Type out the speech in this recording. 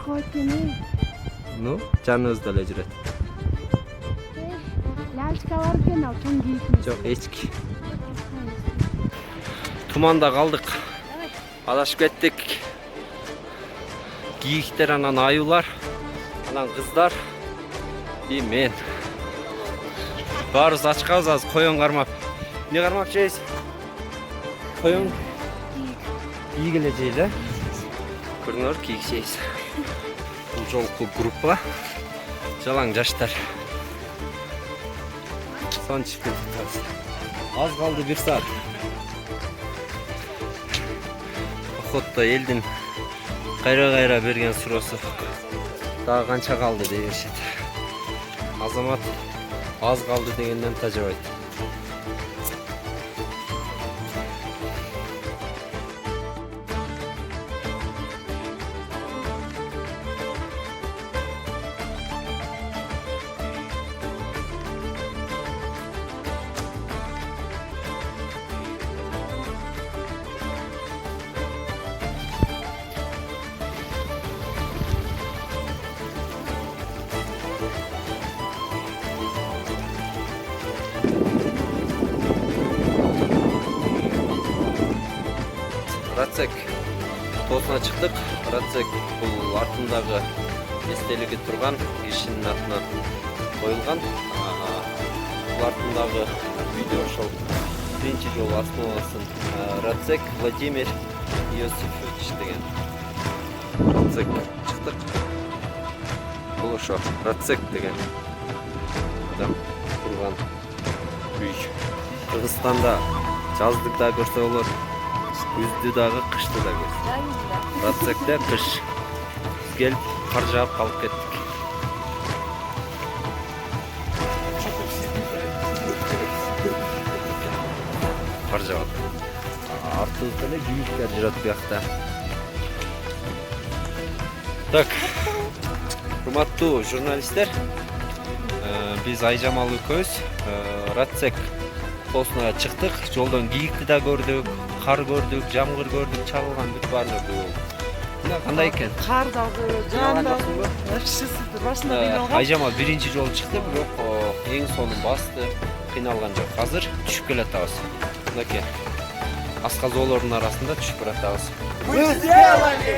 Хотини. Ну, жаныңызда эле жүрөт. Лялчкалар экен ал чоң кийик. Жок, эчки. Туманда калдык. Адашып кеттик. Кийиктер, анан аюулар, анан кыздар и мен. Баарыбыз ачкабыз, азыр коён кармап. Эмне кармап жейсиз? Коён. Кийик эле жейли, э? Көрүңөр, кийик жейсиз. Бул жолку группа жалаң жаштар. Сончип кеттик. Аз калды 1 саат. Охотто элдин кайра берген суроосу дагы канча калды дей беришет. Азамат аз калды дегенден тажабайт. Рацек тоосуна чыктык. Рацек бул артындагы эстелиги турган кишинин атынан коюлган. Бул артындагы видео ошол биринчи жолу основасын Рацек Владимир Иосифович деген. Рацек чыктык. Бул ошо Рацек деген адам турган үй. Кыргызстанда жаздыкта көрсө болот. Күздү дагы, кышты да көрсө. Рацекте кыш. Келип кар жаап калып кеттик. Кар жаап. Артыбызда эле кийиктер жүрөт биякта. Так. Урматтуу журналисттер, биз Айжамал экөөбүз Рацек тоосуна чыктык. Жолдон кийикти да көрдүк. Кар көрдүк, жамгыр көрдүк, чагылган бүт баарын көрдүк. Мына кандай экен? Кар дагы, жан дагы. Башында кыйналган. Айжамал биринчи жолу чыкты, бирок эң сонун басты. Кыйналган жок. Азыр түшүп келатабыз. Мынакей. Асказоолордун арасында түшүп баратабыз. Мы сделали!